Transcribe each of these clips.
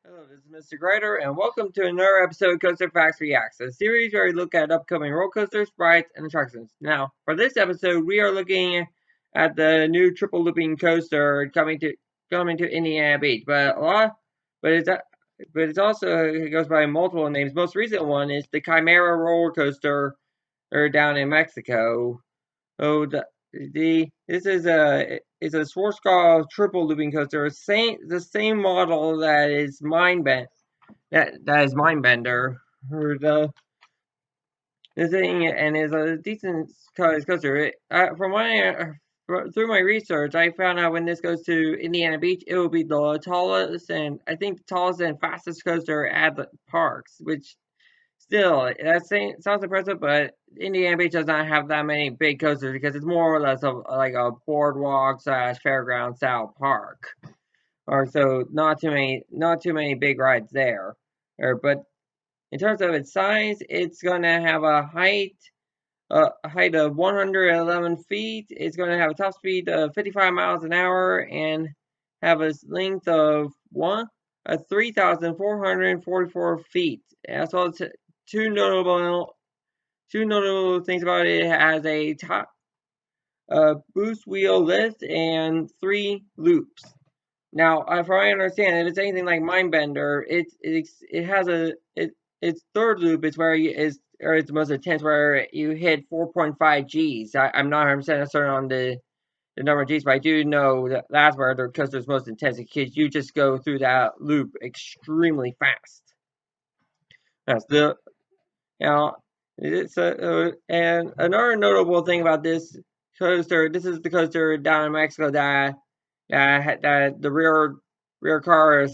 Hello, this is Mr. Grider, and welcome to another episode of CoasterFaQs Reacts, a series where we look at upcoming roller coasters, rides, and attractions. Now, for this episode, we are looking at the new Triple Looping Coaster coming to Indiana Beach. But it's also it goes by multiple names. Most recent one is the Quimera roller coaster, down in Mexico. Oh, this is a Schwartzkopf Triple Looping Coaster, the same model that is Mindbender. That is Mindbender. Or the thing and is a decent coaster. Through my research, I found out when this goes to Indiana Beach, it will be the tallest and I think the tallest and fastest coaster at the parks, which still, sounds impressive, but Indiana Beach does not have that many big coasters because it's more or less like a boardwalk slash fairground style park, or so not too many big rides there. But in terms of its size, it's gonna have a height of 111 feet. It's gonna have a top speed of 55 miles an hour and have a length of 3,444 feet, as well as two notable things about it. It has a top boost wheel lift and 3 loops. Now, if I understand, if it's anything like Mindbender, it has its third loop is where it's most intense, where you hit 4.5 Gs. I'm not 100% certain on the number of Gs, but I do know that that's where the coaster is most intense because you just go through that loop extremely fast. That's the Now, and another notable thing about this coaster. This is the coaster down in Mexico that the rear car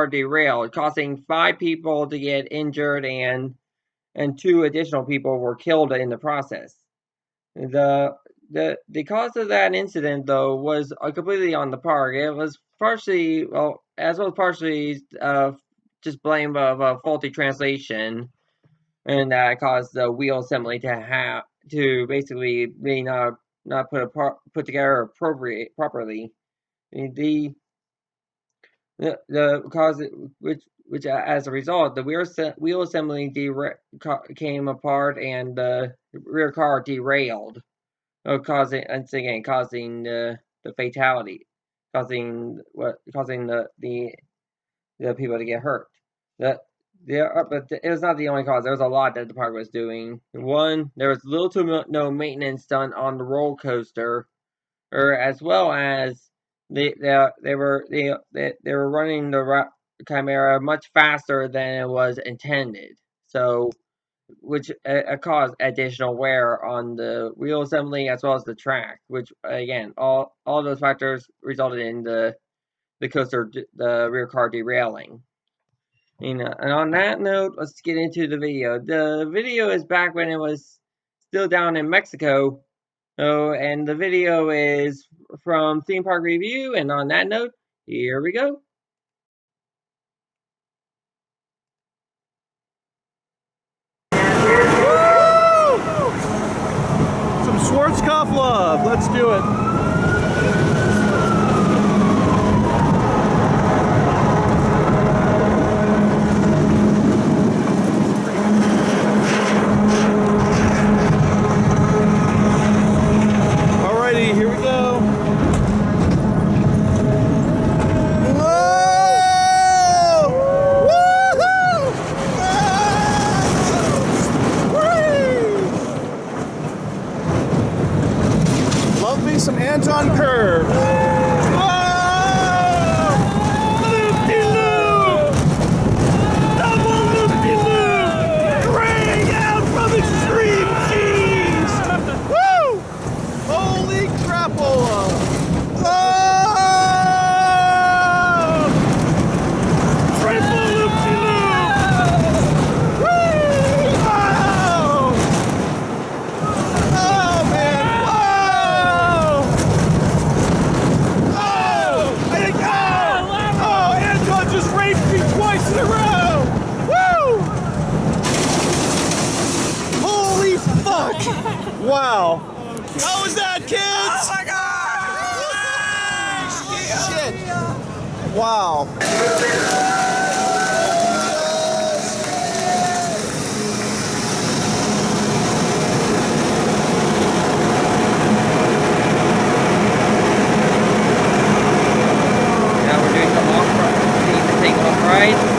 derailed, causing 5 people to get injured and 2 additional people were killed in the process. The cause of that incident, though, was completely on the park. It was partially just blame of a faulty translation, and that caused the wheel assembly to basically be not put together properly. The cause which as a result, the wheel assembly came apart and the rear car derailed, causing the fatality, causing the people to get hurt. But it was not the only cause. There was a lot that the park was doing. One, there was little to no maintenance done on the roller coaster, as well as they were running the Chimera much faster than it was intended. So, which caused additional wear on the wheel assembly as well as the track. Which again, all those factors resulted in the coaster, the rear car derailing. And on that note, let's get into the video. The video is back when it was still down in Mexico. Oh, and the video is from Theme Park Review. And on that note, here we go. Some Schwartzkopf love. Let's do it. Some Anton curves. Whoa! Loop-de-loop! Double loop-de-loop! Rang out from extreme G's! Woo! Holy crapola! Whoa! Triple loop-de-loop! Woo! Wow! Oh man! Wow. How was that, kids? Oh my God! Shit. Wow. ride.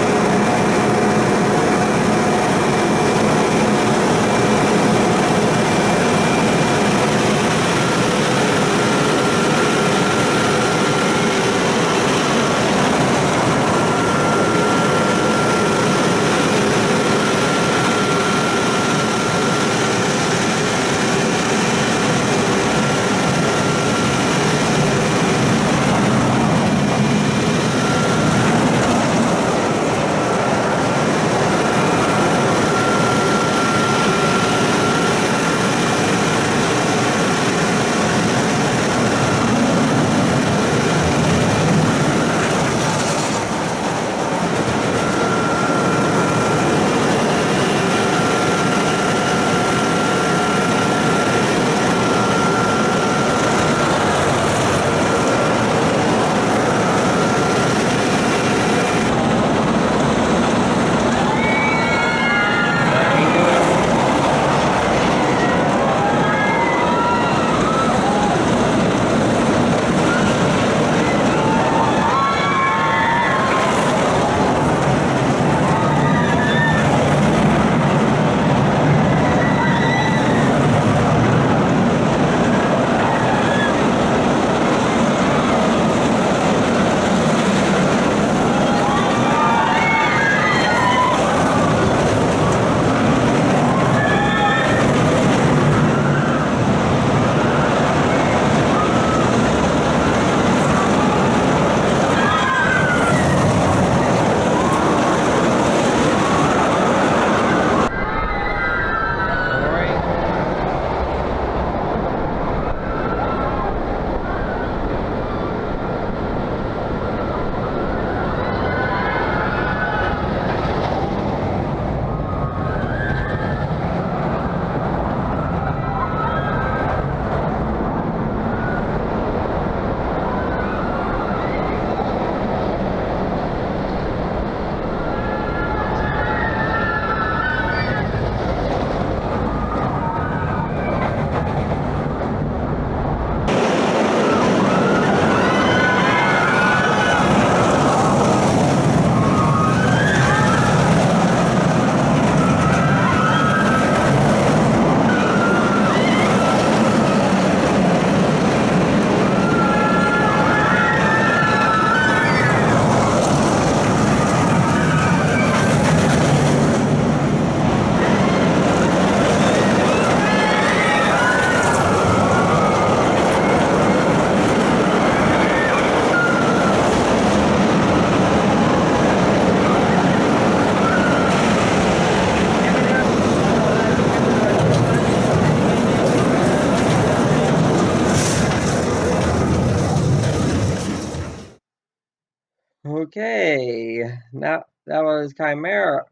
Okay, now that was Chimera.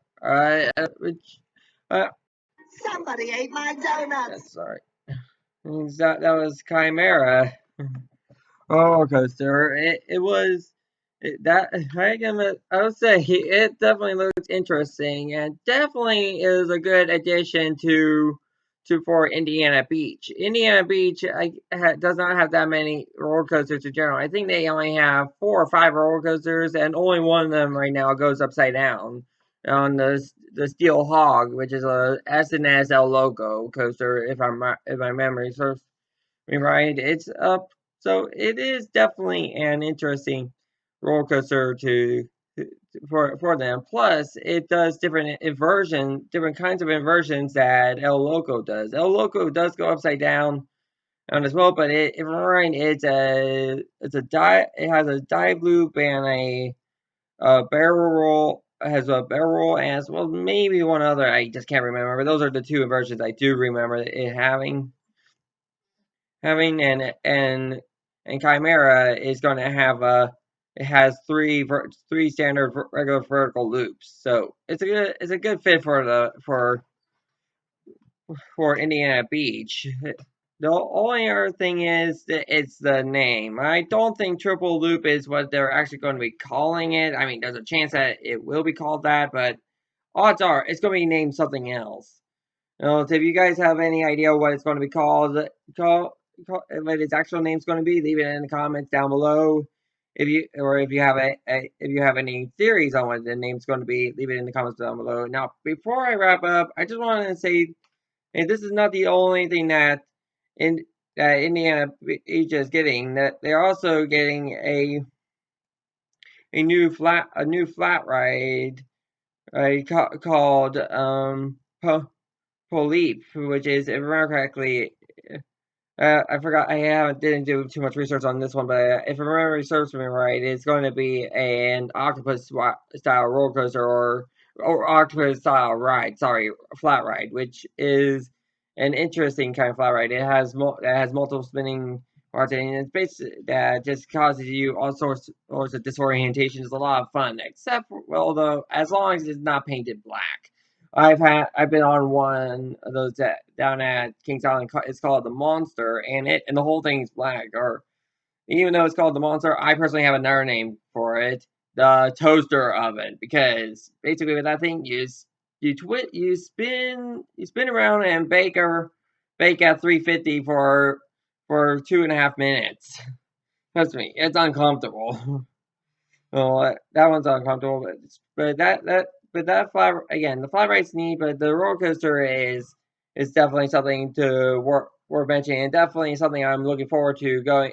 Which, Somebody ate my donuts. sorry, that was Chimera roller coaster. It was that I would say it definitely looks interesting and definitely is a good addition to for Indiana Beach. Indiana Beach does not have that many roller coasters in general. I think they only have 4 or 5 roller coasters, and only one of them right now goes upside down on the Steel Hog, which is a S&S El Loco coaster, if my memory serves me right. It's up, so it is definitely an interesting roller coaster for them. Plus, it does different kinds of inversions that El Loco does. El Loco does go upside down as well, but if I'm right, it has a dive loop and a barrel roll. It has a barrel roll and as well maybe one other. I just can't remember. But those are the 2 inversions I do remember it having and Chimera is going to have it has three standard regular vertical loops, so it's a good fit for Indiana Beach. The only other thing is that it's the name. I don't think triple loop is what they're actually going to be calling it. I mean, there's a chance that it will be called that, but odds are it's going to be named something else. So if you guys have any idea what it's going to be called, what its actual name's going to be, leave it in the comments down below. if you have any theories on what the name's going to be, leave it in the comments down below. Now, before I wrap up, I just wanted to say, and this is not the only thing that Indiana Beach is getting. That they're also getting a new flat ride called Poleep, which is, if I remember correctly, I forgot. Didn't do too much research on this one, but if I remember researching right, it's going to be an octopus style roller coaster or octopus style ride. Sorry, flat ride, which is an interesting kind of flat ride. It has multiple spinning parts, and it's basically that just causes you all sorts of disorientation. It's a lot of fun, except though, as long as it's not painted black. I've been on one of those down at Kings Island. It's called the Monster, and the whole thing's black. Or even though it's called the Monster, I personally have another name for it, the Toaster Oven, because basically with that thing, you spin around and bake at 350 for 2.5 minutes. Trust me, it's uncomfortable. Well, that one's uncomfortable, but that the flat ride's neat, but the roller coaster is definitely something to worth mentioning, and definitely something I'm looking forward to going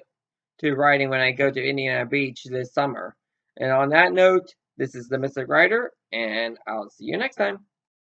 to riding when I go to Indiana Beach this summer. And on that note, this is the Mystic Rider, and I'll see you next time.